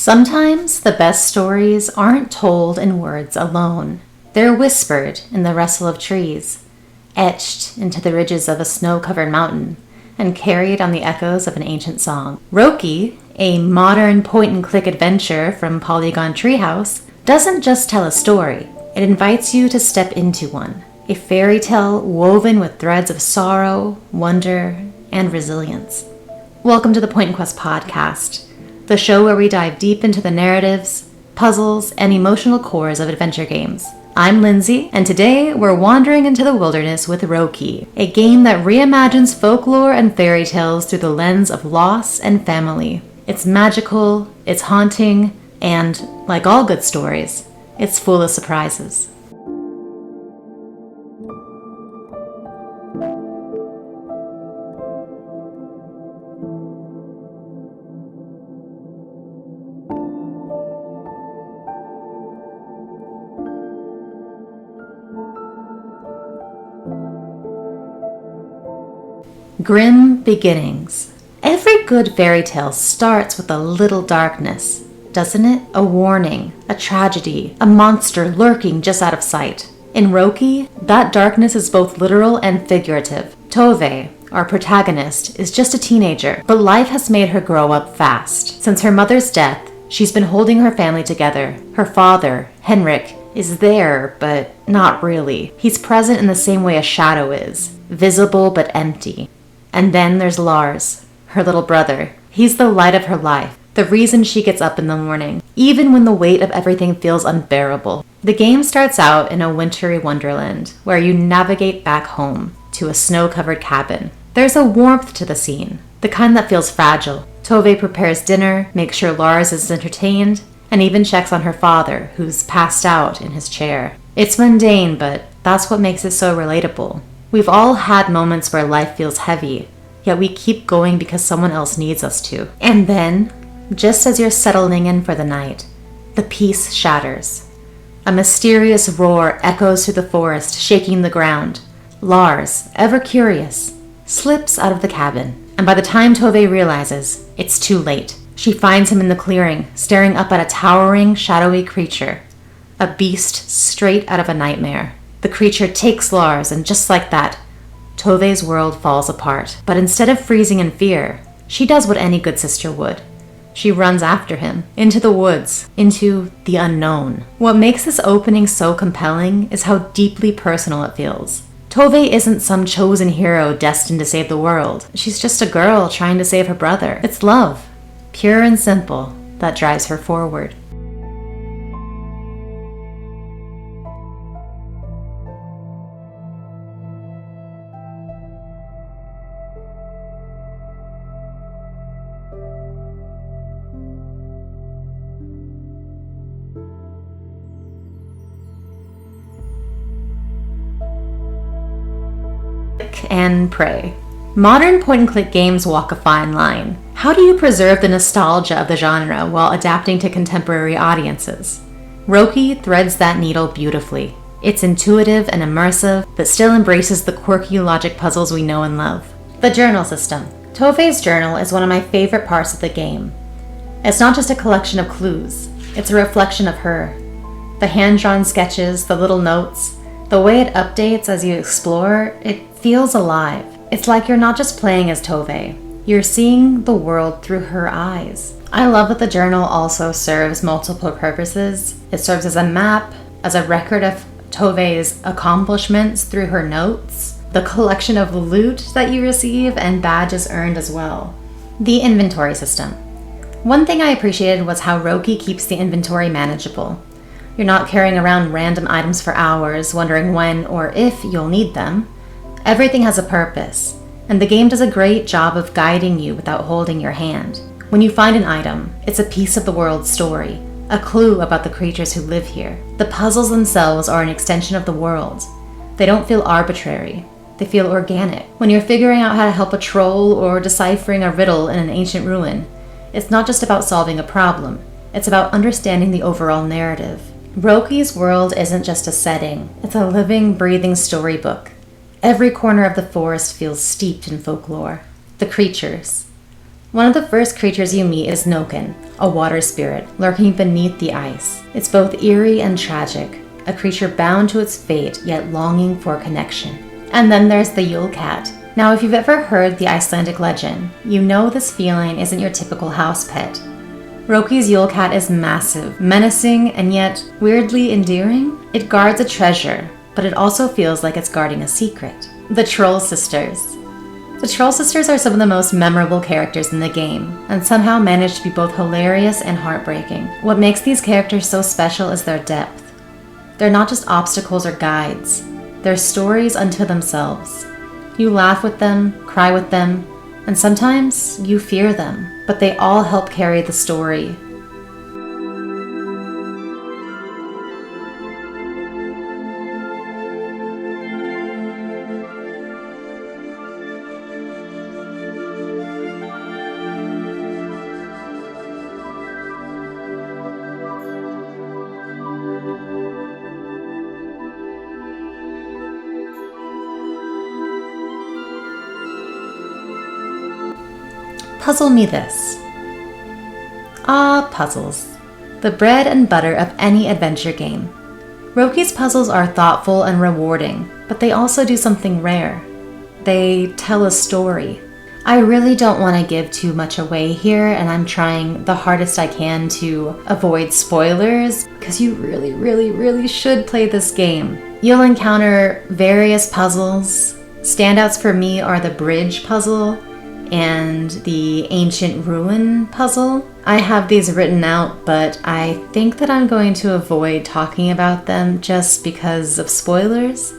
Sometimes the best stories aren't told in words alone. They're whispered in the rustle of trees, etched into the ridges of a snow-covered mountain, and carried on the echoes of an ancient song. Röki, a modern point-and-click adventure from Polygon Treehouse, doesn't just tell a story. It invites you to step into one. A fairy tale woven with threads of sorrow, wonder, and resilience. Welcome to the Point & Quest podcast, the show where we dive deep into the narratives, puzzles, and emotional cores of adventure games. I'm Lindsay, and today we're wandering into the wilderness with Röki, a game that reimagines folklore and fairy tales through the lens of loss and family. It's magical, it's haunting, and, like all good stories, it's full of surprises. Grim beginnings. Every good fairy tale starts with a little darkness, doesn't it? A warning, a tragedy, a monster lurking just out of sight. In Röki, that darkness is both literal and figurative. Tove, our protagonist, is just a teenager, but life has made her grow up fast. Since her mother's death, she's been holding her family together. Her father, Henrik, is there, but not really. He's present in the same way a shadow is, visible but empty. And then there's Lars, her little brother. He's the light of her life, the reason she gets up in the morning, even when the weight of everything feels unbearable. The game starts out in a wintry wonderland, where you navigate back home to a snow-covered cabin. There's a warmth to the scene, the kind that feels fragile. Tove prepares dinner, makes sure Lars is entertained, and even checks on her father, who's passed out in his chair. It's mundane, but that's what makes it so relatable. We've all had moments where life feels heavy, yet we keep going because someone else needs us to. And then, just as you're settling in for the night, the peace shatters. A mysterious roar echoes through the forest, shaking the ground. Lars, ever curious, slips out of the cabin. And by the time Tove realizes, it's too late. She finds him in the clearing, staring up at a towering, shadowy creature. A beast straight out of a nightmare. The creature takes Lars, and just like that, Tove's world falls apart. But instead of freezing in fear, she does what any good sister would. She runs after him, into the woods, into the unknown. What makes this opening so compelling is how deeply personal it feels. Tove isn't some chosen hero destined to save the world. She's just a girl trying to save her brother. It's love, pure and simple, that drives her forward. And pray. Modern point-and-click games walk a fine line. How do you preserve the nostalgia of the genre while adapting to contemporary audiences? Röki threads that needle beautifully. It's intuitive and immersive, but still embraces the quirky logic puzzles we know and love. The journal system. Tove's journal is one of my favorite parts of the game. It's not just a collection of clues, it's a reflection of her. The hand-drawn sketches, the little notes, the way it updates as you explore, it feels alive. It's like you're not just playing as Tove, you're seeing the world through her eyes. I love that the journal also serves multiple purposes. It serves as a map, as a record of Tove's accomplishments through her notes, the collection of loot that you receive, and badges earned as well. The inventory system. One thing I appreciated was how Röki keeps the inventory manageable. You're not carrying around random items for hours, wondering when or if you'll need them. Everything has a purpose, and the game does a great job of guiding you without holding your hand. When you find an item, it's a piece of the world's story, a clue about the creatures who live here. The puzzles themselves are an extension of the world. They don't feel arbitrary. They feel organic. When you're figuring out how to help a troll or deciphering a riddle in an ancient ruin, it's not just about solving a problem. It's about understanding the overall narrative. Röki's world isn't just a setting. It's a living, breathing storybook. Every corner of the forest feels steeped in folklore. The creatures, One of the first creatures you meet is Noken, a water spirit lurking beneath the ice. It's both eerie and tragic, a creature bound to its fate yet longing for connection. And then there's the Yule Cat. Now, if you've ever heard the Icelandic legend, you know this feline isn't your typical house pet. Röki's Yule Cat is massive, menacing, and yet weirdly endearing. It guards a treasure, but it also feels like it's guarding a secret. The Troll Sisters. The Troll Sisters are some of the most memorable characters in the game, and somehow manage to be both hilarious and heartbreaking. What makes these characters so special is their depth. They're not just obstacles or guides. They're stories unto themselves. You laugh with them, cry with them, and sometimes you fear them, but they all help carry the story. Puzzle me this. Ah, puzzles. The bread and butter of any adventure game. Röki's puzzles are thoughtful and rewarding, but they also do something rare. They tell a story. I really don't want to give too much away here, and I'm trying the hardest I can to avoid spoilers, because you really should play this game. You'll encounter various puzzles. Standouts for me are the bridge puzzle and the ancient ruin puzzle. I have these written out, but I think that I'm going to avoid talking about them just because of spoilers,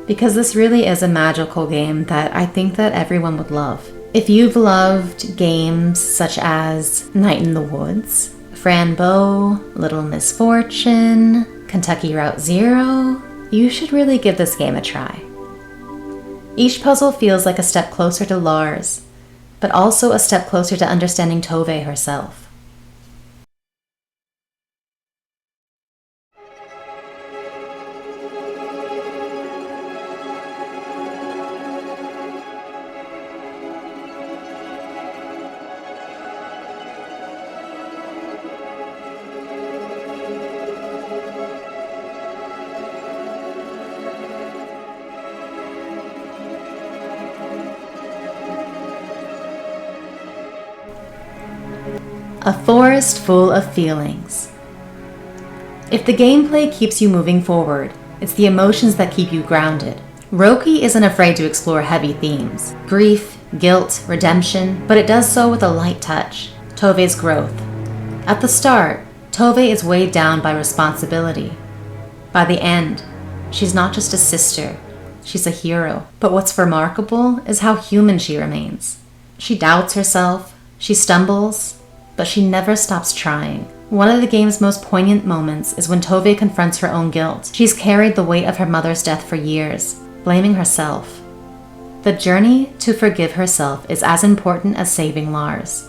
because this really is a magical game that I think that everyone would love. If you've games such as Night in the Woods, Fran Bow, Little Misfortune, Kentucky Route Zero, you should really give this game a try. Each puzzle feels like a step closer to Lars, but also a step closer to understanding Tove herself. A forest full of feelings. If the gameplay keeps you moving forward, it's the emotions that keep you grounded. Röki isn't afraid to explore heavy themes, grief, guilt, redemption, but it does so with a light touch. Tove's growth. At the start, Tove is weighed down by responsibility. By the end, she's not just a sister, she's a hero. But what's remarkable is how human she remains. She doubts herself, she stumbles, but she never stops trying. One of the game's most poignant moments is when Tove confronts her own guilt. She's carried the weight of her mother's death for years, blaming herself. The journey to forgive herself is as important as saving Lars.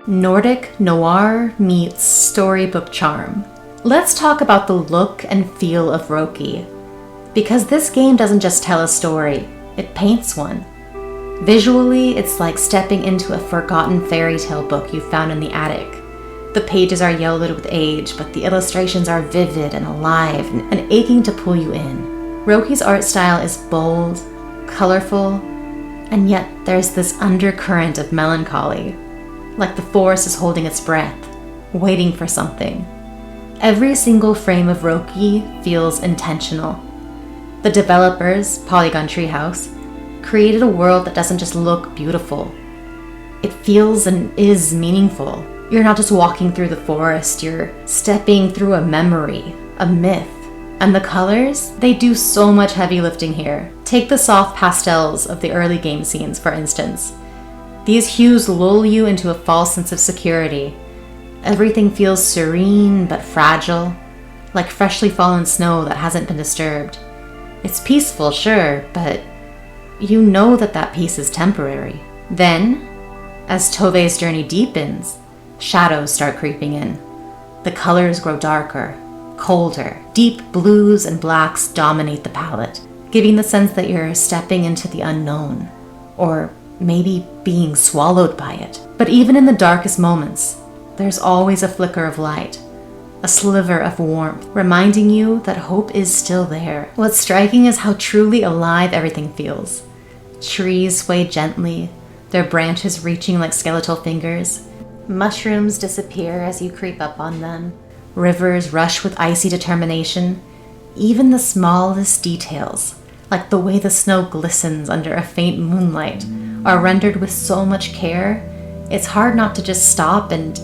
Nordic noir meets storybook charm. Let's talk about the look and feel of Röki. Because this game doesn't just tell a story, it paints one. Visually, it's like stepping into a forgotten fairy tale book you found in the attic. The pages are yellowed with age, but the illustrations are vivid and alive and aching to pull you in. Röki's art style is bold, colorful, and yet there's this undercurrent of melancholy. Like the forest is holding its breath, waiting for something. Every single frame of Röki feels intentional. The developers, Polygon Treehouse, created a world that doesn't just look beautiful. It feels and is meaningful. You're not just walking through the forest, you're stepping through a memory, a myth. And the colors, they do so much heavy lifting here. Take the soft pastels of the early game scenes, for instance. These hues lull you into a false sense of security. Everything feels serene but fragile, like freshly fallen snow that hasn't been disturbed. It's peaceful, sure, but you know that that peace is temporary. Then, as Tove's journey deepens, shadows start creeping in. The colors grow darker, colder. Deep blues and blacks dominate the palette, giving the sense that you're stepping into the unknown, or maybe being swallowed by it. But even in the darkest moments, there's always a flicker of light, a sliver of warmth, reminding you that hope is still there. What's striking is how truly alive everything feels. Trees sway gently, their branches reaching like skeletal fingers. Mushrooms disappear as you creep up on them. Rivers rush with icy determination. Even the smallest details, like the way the snow glistens under a faint moonlight, are rendered with so much care. It's hard not to just stop and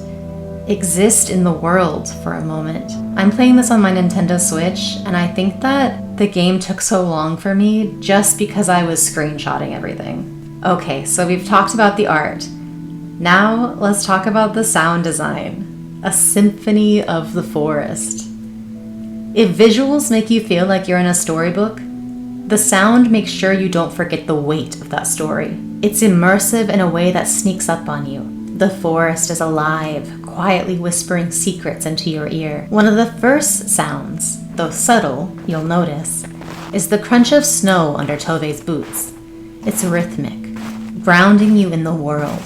exist in the world for a moment. I'm playing this on my Nintendo Switch, and I think that the game took so long for me just because I was screenshotting everything. Okay, so we've talked about the art. Now let's talk about the sound design. A symphony of the forest. If visuals make you feel like you're in a storybook, the sound makes sure you don't forget the weight of that story. It's immersive in a way that sneaks up on you. The forest is alive, quietly whispering secrets into your ear. One of the first sounds, though subtle, you'll notice, is the crunch of snow under Tove's boots. It's rhythmic, grounding you in the world.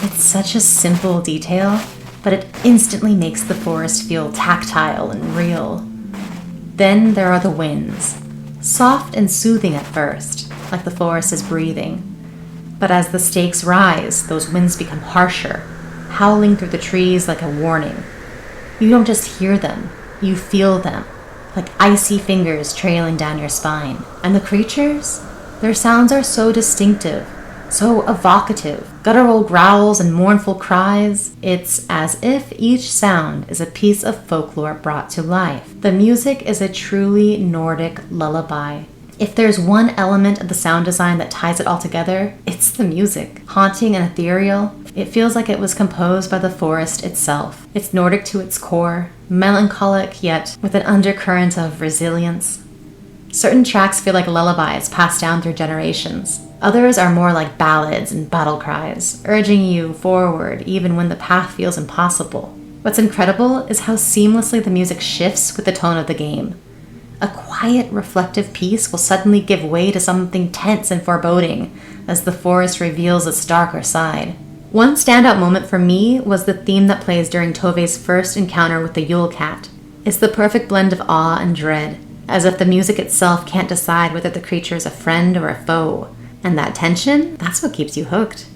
It's such a simple detail, but it instantly makes the forest feel tactile and real. Then there are the winds, soft and soothing at first, like the forest is breathing. But as the stakes rise, those winds become harsher, howling through the trees like a warning. You don't just hear them, you feel them, like icy fingers trailing down your spine. And the creatures? Their sounds are so distinctive, so evocative. Guttural growls and mournful cries. It's as if each sound is a piece of folklore brought to life. The music is a truly Nordic lullaby. If there's one element of the sound design that ties it all together, it's the music. Haunting and ethereal, it feels like it was composed by the forest itself. It's Nordic to its core, melancholic yet with an undercurrent of resilience. Certain tracks feel like lullabies passed down through generations. Others are more like ballads and battle cries, urging you forward even when the path feels impossible. What's incredible is how seamlessly the music shifts with the tone of the game. A quiet, reflective piece will suddenly give way to something tense and foreboding as the forest reveals its darker side. One standout moment for me was the theme that plays during Tove's first encounter with the Yule Cat. It's the perfect blend of awe and dread, as if the music itself can't decide whether the creature is a friend or a foe. And that tension, that's what keeps you hooked.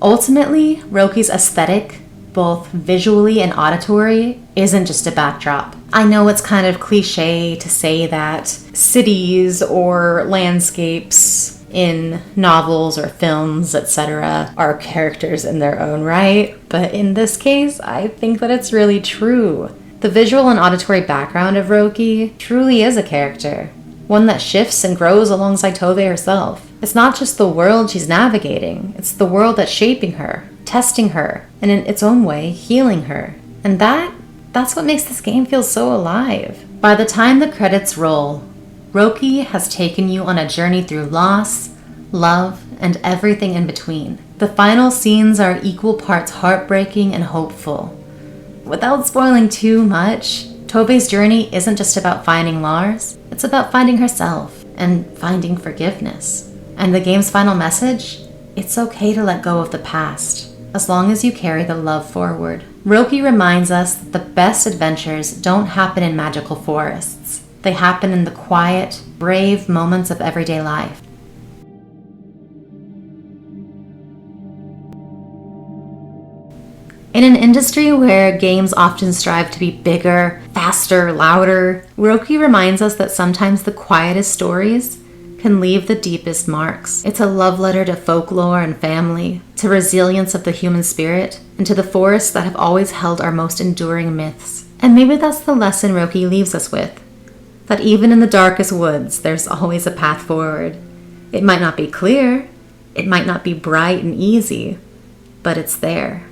Ultimately, Röki's aesthetic, both visually and auditory, isn't just a backdrop. I know it's kind of cliche to say that cities or landscapes in novels or films, etc., are characters in their own right, but in this case, I think that it's really true. The visual and auditory background of Röki truly is a character, one that shifts and grows alongside Tove herself. It's not just the world she's navigating, it's the world that's shaping her, testing her, and in its own way, healing her. And that's what makes this game feel so alive. By the time the credits roll, Röki has taken you on a journey through loss, love, and everything in between. The final scenes are equal parts heartbreaking and hopeful. Without spoiling too much, Tove's journey isn't just about finding Lars, it's about finding herself and finding forgiveness. And the game's final message? It's okay to let go of the past, as long as you carry the love forward. Röki reminds us that the best adventures don't happen in magical forests. They happen in the quiet, brave moments of everyday life. In an industry where games often strive to be bigger, faster, louder, Röki reminds us that sometimes the quietest stories can leave the deepest marks. It's a love letter to folklore and family, to resilience of the human spirit, and to the forests that have always held our most enduring myths. And maybe that's the lesson Röki leaves us with, that even in the darkest woods, there's always a path forward. It might not be clear, it might not be bright and easy, but it's there,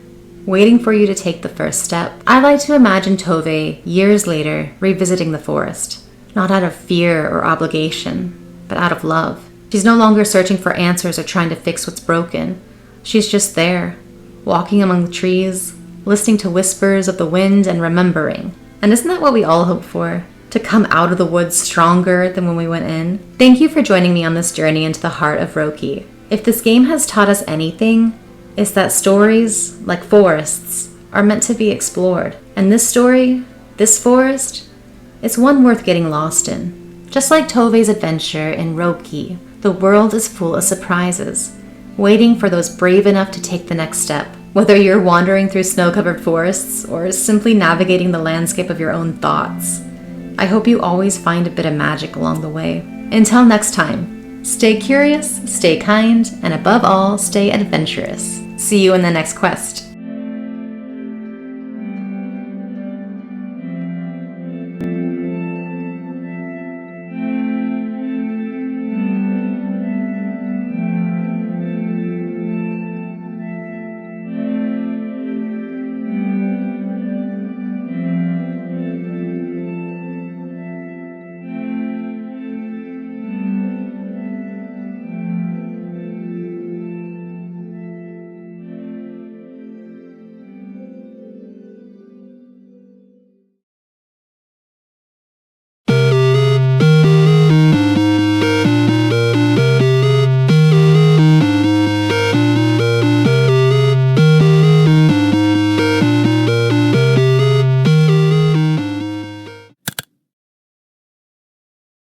waiting for you to take the first step. I like to imagine Tove, years later, revisiting the forest, not out of fear or obligation, but out of love. She's no longer searching for answers or trying to fix what's broken. She's just there, walking among the trees, listening to whispers of the wind and remembering. And isn't that what we all hope for? To come out of the woods stronger than when we went in? Thank you for joining me on this journey into the heart of Röki. If this game has taught us anything, it's that stories, like forests, are meant to be explored. And this story, this forest, it's one worth getting lost in. Just like Tove's adventure in Röki, the world is full of surprises, waiting for those brave enough to take the next step. Whether you're wandering through snow-covered forests or simply navigating the landscape of your own thoughts, I hope you always find a bit of magic along the way. Until next time, stay curious, stay kind, and above all, stay adventurous. See you in the next quest.